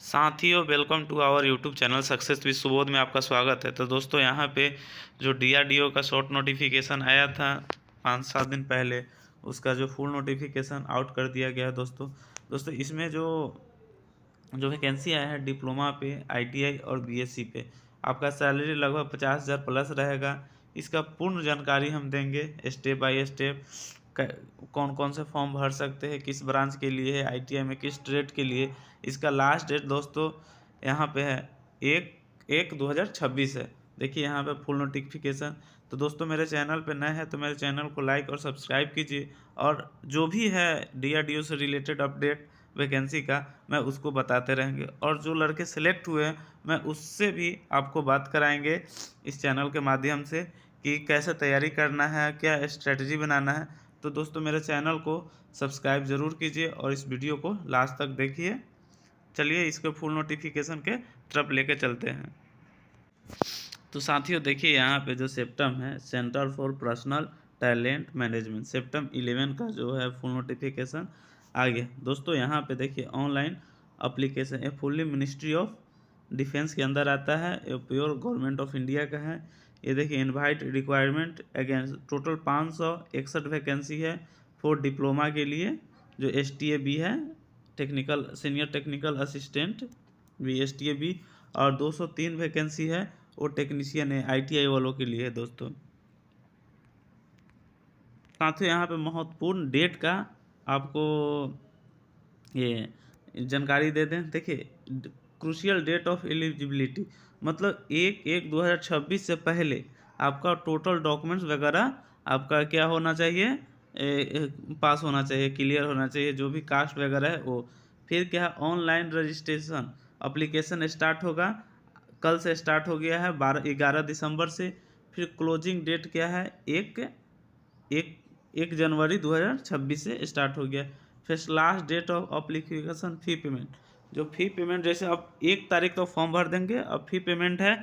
साथियों, welcome to our YouTube channel success with Subodh में आपका स्वागत है। तो दोस्तों, यहाँ पे जो डीआरडीओ का शॉर्ट नोटिफिकेशन आया था 5-7 दिन पहले, उसका जो फुल नोटिफिकेशन आउट कर दिया गया है दोस्तों इसमें जो जो वैकेंसी आया है डिप्लोमा पे, आईटीआई और बीएससी पे, आपका सैलरी लगभग 50,000 प्लस रहेगा। इसका पूर्ण जानकारी हम देंगे स्टेप बाय स्टेप। कौन कौन से फॉर्म भर सकते हैं, किस ब्रांच के लिए है, आईटीआई में किस ट्रेड के लिए। इसका लास्ट डेट दोस्तों यहाँ पे है 1/1/2026 है। देखिए यहाँ पे फुल नोटिफिकेशन। तो दोस्तों, मेरे चैनल पे नए हैं तो मेरे चैनल को लाइक और सब्सक्राइब कीजिए, और जो भी है डीआरडीओ से रिलेटेड अपडेट वैकेंसी का, मैं उसको बताते रहेंगे। और जो लड़के सेलेक्ट हुए हैं, मैं उससे भी आपको बात कराएंगे इस चैनल के माध्यम से कि कैसे तैयारी करना है, क्या स्ट्रेटजी बनाना है। तो दोस्तों, मेरे चैनल को सब्सक्राइब ज़रूर कीजिए और इस वीडियो को लास्ट तक देखिए। चलिए इसके फुल नोटिफिकेशन के तरफ लेके चलते हैं। तो साथियों, देखिए यहाँ पे जो सेप्टम है, centre for personal talent management, septum 11 का जो है फुल नोटिफिकेशन आ गया। दोस्तों यहाँ पे देखिए ऑनलाइन अप्लीकेशन, ये फुल्ली मिनिस्ट्री ऑफ डिफेंस के अंदर आता है, ये प्योर गवर्नमेंट ऑफ इंडिया का है। ये देखिए invite requirement against total 561 vacancy है फॉर डिप्लोमा के लिए, जो STA-B है, टेक्निकल सीनियर टेक्निकल असिस्टेंट भी STA-B, और 203 वैकेंसी है वो टेक्नीशियन है आईटीआई वालों के लिए है दोस्तों। साथ ही यहाँ पे महत्वपूर्ण डेट का आपको ये जानकारी दे दें। देखिए क्रूशियल डेट ऑफ एलिजिबिलिटी, मतलब 1/1/2026 से पहले आपका टोटल डॉक्यूमेंट्स वगैरह आपका क्या होना चाहिए, पास होना चाहिए, क्लियर होना चाहिए, जो भी कास्ट वगैरह है वो। फिर क्या है, ऑनलाइन रजिस्ट्रेशन अप्लीकेशन स्टार्ट होगा, कल से स्टार्ट हो गया है 11 दिसंबर से। फिर क्लोजिंग डेट क्या है, 1 जनवरी 2026 से स्टार्ट हो गया। फिर last date of application fee payment, जो फ़ी पेमेंट जैसे आप 1 तारीख तो फॉर्म भर देंगे, अब फ़ी पेमेंट है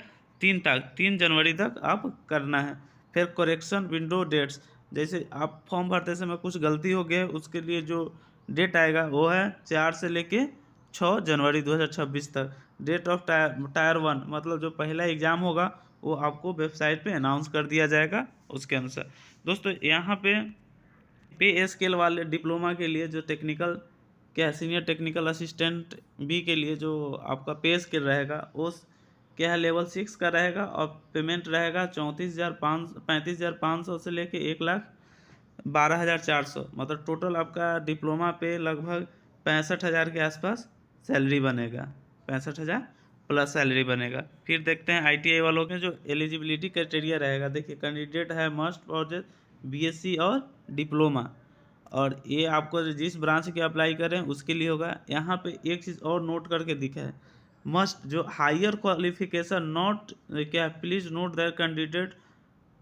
3 जनवरी तक आप करना है। फिर करेक्शन विंडो डेट्स, जैसे आप फॉर्म भरते समय कुछ गलती हो गया है, उसके लिए जो डेट आएगा वो है 4 से लेके 6 जनवरी 2026 तक। डेट ऑफ टायर 1, मतलब जो पहला एग्ज़ाम होगा वो आपको वेबसाइट पे अनाउंस कर दिया जाएगा उसके अनुसार। दोस्तों यहाँ पे स्केल वाले डिप्लोमा के लिए जो टेक्निकल क्या है, सीनियर टेक्निकल असिस्टेंट बी के लिए जो आपका पे स्केल रहेगा वो क्या है, लेवल 6 का रहेगा, और पेमेंट रहेगा 35,500 से लेके 1,12,400, मतलब टोटल आपका डिप्लोमा पे लगभग 65,000 के आसपास सैलरी बनेगा, 65,000 प्लस सैलरी बनेगा। फिर देखते हैं आईटीआई वालों के जो एलिजिबिलिटी क्राइटेरिया रहेगा। देखिए कैंडिडेट है मस्ट फॉर बीएससी और डिप्लोमा, और ये आपको जिस ब्रांच के अप्लाई करें उसके लिए होगा। यहाँ पे एक चीज़ और नोट करके दिखा है, मस्ट जो हायर क्वालिफिकेशन नॉट, क्या please note that candidate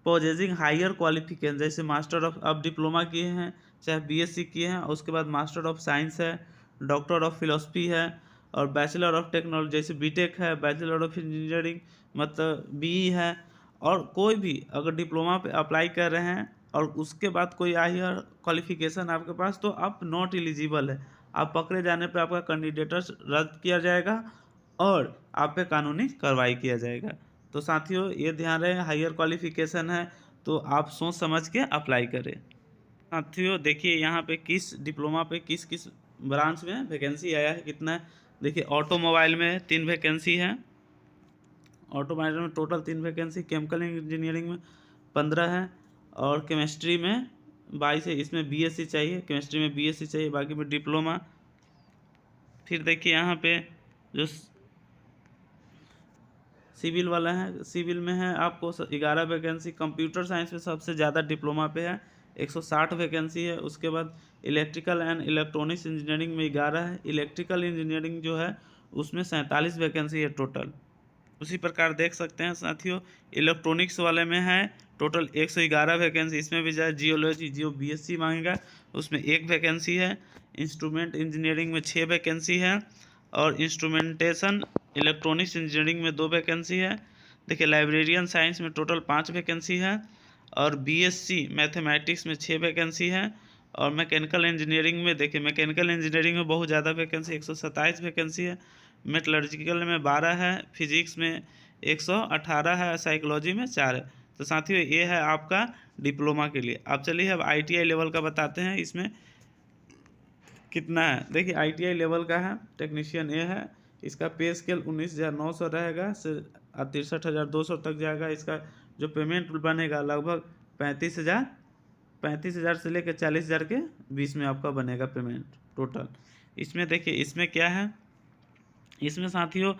possessing higher qualification, जैसे मास्टर ऑफ अब डिप्लोमा किए हैं, चाहे बीएससी किए हैं, उसके बाद मास्टर ऑफ साइंस है, डॉक्टर ऑफ फिलोसफी है, और बैचलर ऑफ टेक्नोलॉजी जैसे बीटेक है, बैचलर ऑफ इंजीनियरिंग मतलब बीई है। और कोई भी अगर डिप्लोमा पे अप्लाई कर रहे हैं और उसके बाद कोई हायर क्वालिफिकेशन आपके पास, तो आप नॉट एलिजिबल है। आप पकड़े जाने पर आपका कैंडिडेट्स रद्द किया जाएगा और आप पे कानूनी कार्रवाई किया जाएगा। तो साथियों ये ध्यान रहे, हायर क्वालिफिकेशन है तो आप सोच समझ के अप्लाई करें। साथियों देखिए यहाँ पे किस डिप्लोमा पे किस किस ब्रांच में वैकेंसी आया है, कितना है। देखिए ऑटोमोबाइल में 3 वैकेंसी है, ऑटोमोबाइल में टोटल 3 वैकेंसी, केमिकल इंजीनियरिंग में 15 है, और केमिस्ट्री में 22 है। इसमें बीएससी चाहिए, केमिस्ट्री में बीएससी चाहिए, बाकी में डिप्लोमा। फिर देखिए यहाँ पे जो सिविल वाला है, सिविल में है आपको 11 वैकेंसी, कंप्यूटर साइंस में सबसे ज़्यादा डिप्लोमा पे है, 160 वैकेंसी है। उसके बाद इलेक्ट्रिकल एंड इलेक्ट्रॉनिक्स इंजीनियरिंग में 11 है, इलेक्ट्रिकल इंजीनियरिंग जो है उसमें 47 वैकेंसी है टोटल। उसी प्रकार देख सकते हैं साथियों, इलेक्ट्रॉनिक्स वाले में है टोटल 111 वैकेंसी, इसमें भी जाए जियोलॉजी जियो बीएससी मांगेगा उसमें 1 वैकेंसी है। इंस्ट्रूमेंट इंजीनियरिंग में 6 वैकेंसी है, और इंस्ट्रूमेंटेशन इलेक्ट्रॉनिक्स इंजीनियरिंग में 2 वैकेंसी है। देखिए लाइब्रेरियन साइंस में टोटल 5 वैकेंसी है, और बीएससी मैथमेटिक्स में 6 वैकेंसी है। और मैकेनिकल इंजीनियरिंग में देखिए, मैकेनिकल इंजीनियरिंग में बहुत ज़्यादा वैकेंसी 127 वैकेंसी है। मेटलर्जिकल में 12 है, फिजिक्स में 118 है, साइकोलॉजी में 4 है। तो साथियों ये है आपका डिप्लोमा के लिए। अब चलिए अब ITI लेवल का बताते हैं इसमें कितना है। देखिए ITI लेवल का है, टेक्नीशियन ए है, इसका पे स्केल 19,900 रहेगा से 63,200 तक जाएगा। इसका जो पेमेंट बनेगा लगभग 35,000 से लेकर 40,000 के बीच में आपका बनेगा पेमेंट टोटल। इसमें देखिए इसमें क्या है, इसमें साथियों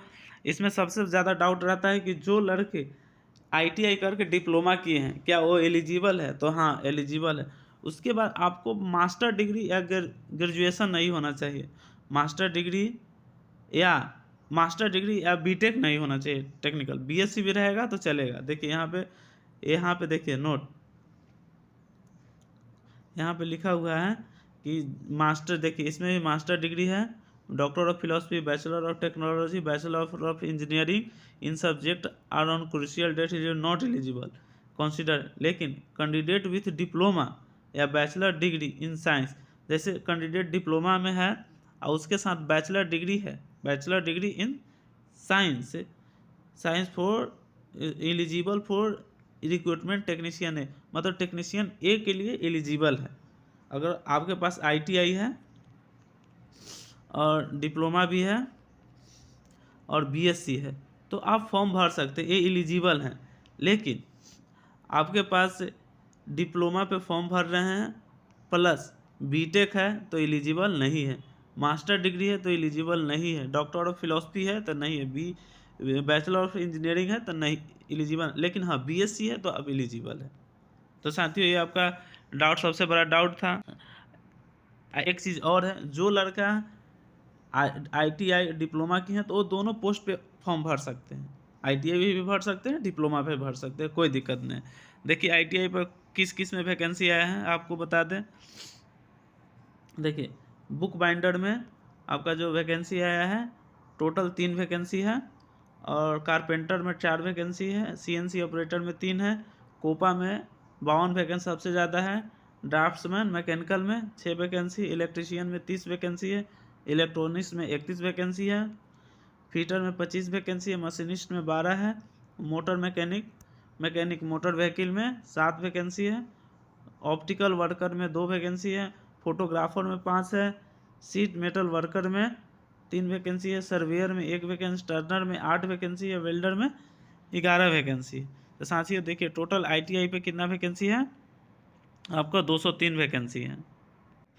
इसमें सबसे ज़्यादा डाउट रहता है कि जो लड़के ITI करके डिप्लोमा किए हैं क्या वो एलिजिबल है। तो हाँ एलिजिबल है। उसके बाद आपको मास्टर डिग्री या ग्रेजुएशन नहीं होना चाहिए, मास्टर डिग्री या बीटेक नहीं होना चाहिए। टेक्निकल BSc भी रहेगा तो चलेगा। देखिए यहाँ पे देखिए नोट, यहाँ पे लिखा हुआ है कि मास्टर, देखिए इसमें भी मास्टर डिग्री है, doctor of philosophy, bachelor of technology, bachelor of engineering in subject are on crucial date is not eligible consider. लेकिन कैंडिडेट विथ डिप्लोमा या बैचलर डिग्री इन साइंस, जैसे कैंडिडेट डिप्लोमा में है और उसके साथ बैचलर डिग्री है, bachelor degree in science for eligible for recruitment technician है, मतलब टेक्नीशियन ए के लिए एलिजिबल है। अगर आपके पास ITI है और डिप्लोमा भी है और BSc है तो आप फॉर्म भर सकते हैं, ये एलिजिबल हैं। लेकिन आपके पास डिप्लोमा पे फॉर्म भर रहे हैं प्लस बीटेक है तो एलिजिबल नहीं है, मास्टर डिग्री है तो एलिजिबल नहीं है, डॉक्टर ऑफ फिलोसफी है तो नहीं है, बैचलर ऑफ इंजीनियरिंग है तो नहीं एलिजिबल, लेकिन हाँ BSc है तो अब एलिजिबल है। तो साथियों ये आपका डाउट, सबसे बड़ा डाउट था। एक चीज़ और है, जो लड़का ITI डिप्लोमा की हैं तो वो दोनों पोस्ट पे फॉर्म भर सकते हैं, ITI भी भर सकते हैं, डिप्लोमा पे भर सकते हैं, कोई दिक्कत नहीं। देखिए ITI पर किस किस में वैकेंसी आया है आपको बता दें। देखिए बुक बाइंडर में आपका जो वैकेंसी आया है टोटल 3 वैकेंसी है, और कारपेंटर में 4 वैकेंसी है, CNC ऑपरेटर में 3 है, कोपा में 52 वैकेंसी सबसे ज़्यादा है, ड्राफ्ट्समैन मैकेनिकल में 6 वैकेंसी, इलेक्ट्रीशियन में 30 वैकेंसी है, इलेक्ट्रॉनिक्स में 31 वैकेंसी है, फीटर में 25 वैकेंसी है, मशीनिस्ट में 12 है, मोटर मैकेनिक मोटर व्हीकल में 7 वैकेंसी है, ऑप्टिकल वर्कर में 2 वैकेंसी है, फोटोग्राफर में 5 है, सीट मेटल वर्कर में 3 वैकेंसी है, सर्वेयर में 1 वैकेंसी, टर्नर में 8 वैकेंसी है, वेल्डर में 11 वैकेंसी। तो साथियों देखिए टोटल ITI पे कितना वैकेंसी है आपका 203 वैकेंसी है।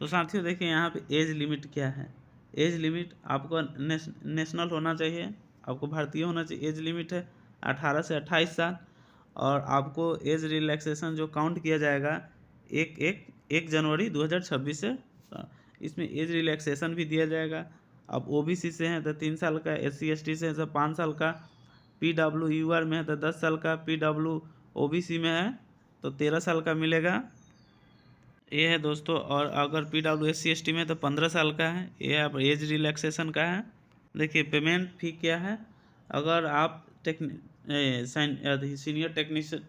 तो साथियों देखिए यहाँ पे एज लिमिट क्या है। एज लिमिट आपको नेशनल होना चाहिए, आपको भारतीय होना चाहिए। एज लिमिट है 18 से 28 साल, और आपको एज रिलैक्सेशन जो काउंट किया जाएगा 1 जनवरी 2026 से, इसमें एज रिलैक्सेशन भी दिया जाएगा। अब OBC से हैं तो 3 साल का, SC ST से है तो 5 साल का, PWUR में है तो 10 साल का, PWOBC में है तो 13 साल का मिलेगा। ये है दोस्तों, और अगर PWSC ST में तो 15 साल का है। ये आप एज रिलैक्सेशन का है। देखिए पेमेंट फी क्या है, अगर आप सीनियर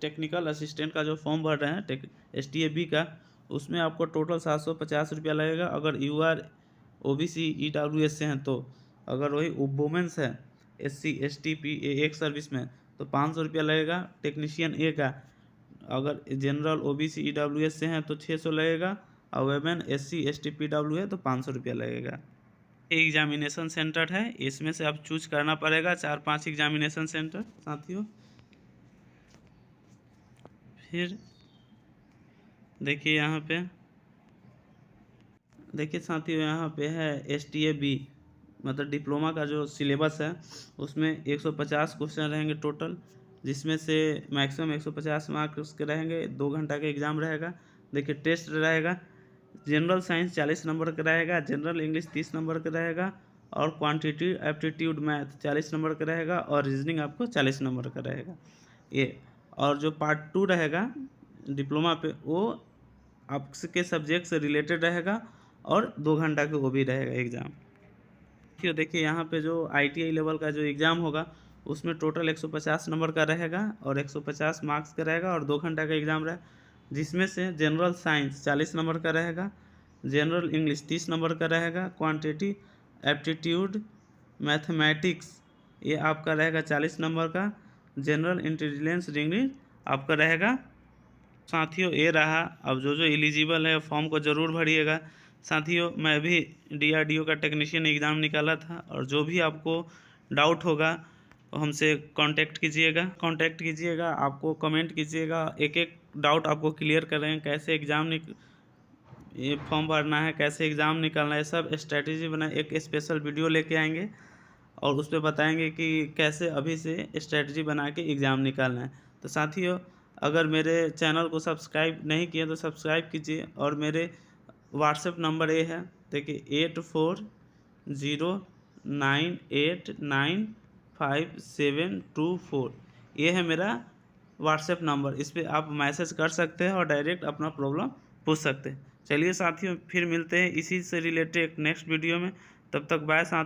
टेक्निकल असिस्टेंट का जो फॉर्म भर रहे हैं STAB का, उसमें आपको टोटल 750 रुपया लगेगा। अगर UR OBC EWS से हैं तो, अगर वही वुमेंस है SC ST PA एक सर्विस में तो 500 रुपया लगेगा। टेक्नीशियन ए का अगर जनरल OBC EWS से हैं तो 600 लगेगा, और वेमेन SC ST PW है तो 500 रुपया लगेगा। एग्जामिनेशन सेंटर है, इसमें से आप चूज करना पड़ेगा 4-5 एग्जामिनेशन सेंटर साथियों। फिर देखिए यहाँ पे, देखिए साथियों यहाँ पे है STAB, मतलब डिप्लोमा का जो सिलेबस है उसमें 150 क्वेश्चन रहेंगे टोटल, जिसमें से मैक्सिमम 150 मार्क्स के रहेंगे। 2 घंटा का एग्ज़ाम रहेगा। देखिए टेस्ट रहेगा, जनरल साइंस 40 नंबर का रहेगा, जनरल इंग्लिश 30 नंबर का रहेगा, और क्वांटिटी एप्टीट्यूड मैथ 40 नंबर का रहेगा, और रीजनिंग आपको 40 नंबर का रहेगा ये। और जो पार्ट 2 रहेगा डिप्लोमा पे, वो आपके सब्जेक्ट से रिलेटेड रहेगा, और 2 घंटा का वो भी रहेगा एग्ज़ाम। देखिए यहाँ पे जो ITI लेवल का जो एग्ज़ाम होगा उसमें टोटल 150 नंबर का रहेगा, और 150 मार्क्स का रहेगा, और 2 घंटा का एग्ज़ाम रहेगा, जिसमें से जनरल साइंस 40 नंबर का रहेगा, जनरल इंग्लिश 30 नंबर का रहेगा, क्वांटिटी एप्टीट्यूड मैथमेटिक्स ये आपका रहेगा 40 नंबर का। जनरल इंटेलिजेंस रीजनिंग आपका रहेगा। साथियों ये रहा, अब जो जो एलिजिबल है फॉर्म को ज़रूर भरिएगा। साथियों मैं भी DRDO का टेक्नीशियन एग्ज़ाम निकाला था, और जो भी आपको डाउट होगा हमसे कांटेक्ट कीजिएगा, आपको कमेंट कीजिएगा, एक एक डाउट आपको क्लियर करें, कैसे ये फॉर्म भरना है, कैसे एग्ज़ाम निकालना है, सब स्ट्रैटेजी बनाए एक स्पेशल वीडियो लेके आएंगे और उस पर बताएंगे कि कैसे अभी से स्ट्रैटेजी बना के एग्ज़ाम निकालना है। तो साथियों अगर मेरे चैनल को सब्सक्राइब नहीं किए तो सब्सक्राइब कीजिए, और मेरे व्हाट्सएप नंबर ये है, देखिए 8409895724, ये है मेरा व्हाट्सएप नंबर। इस पर आप मैसेज कर सकते हैं और डायरेक्ट अपना प्रॉब्लम पूछ सकते हैं। चलिए साथियों फिर मिलते हैं इसी से रिलेटेड नेक्स्ट वीडियो में, तब तक बाय साथ।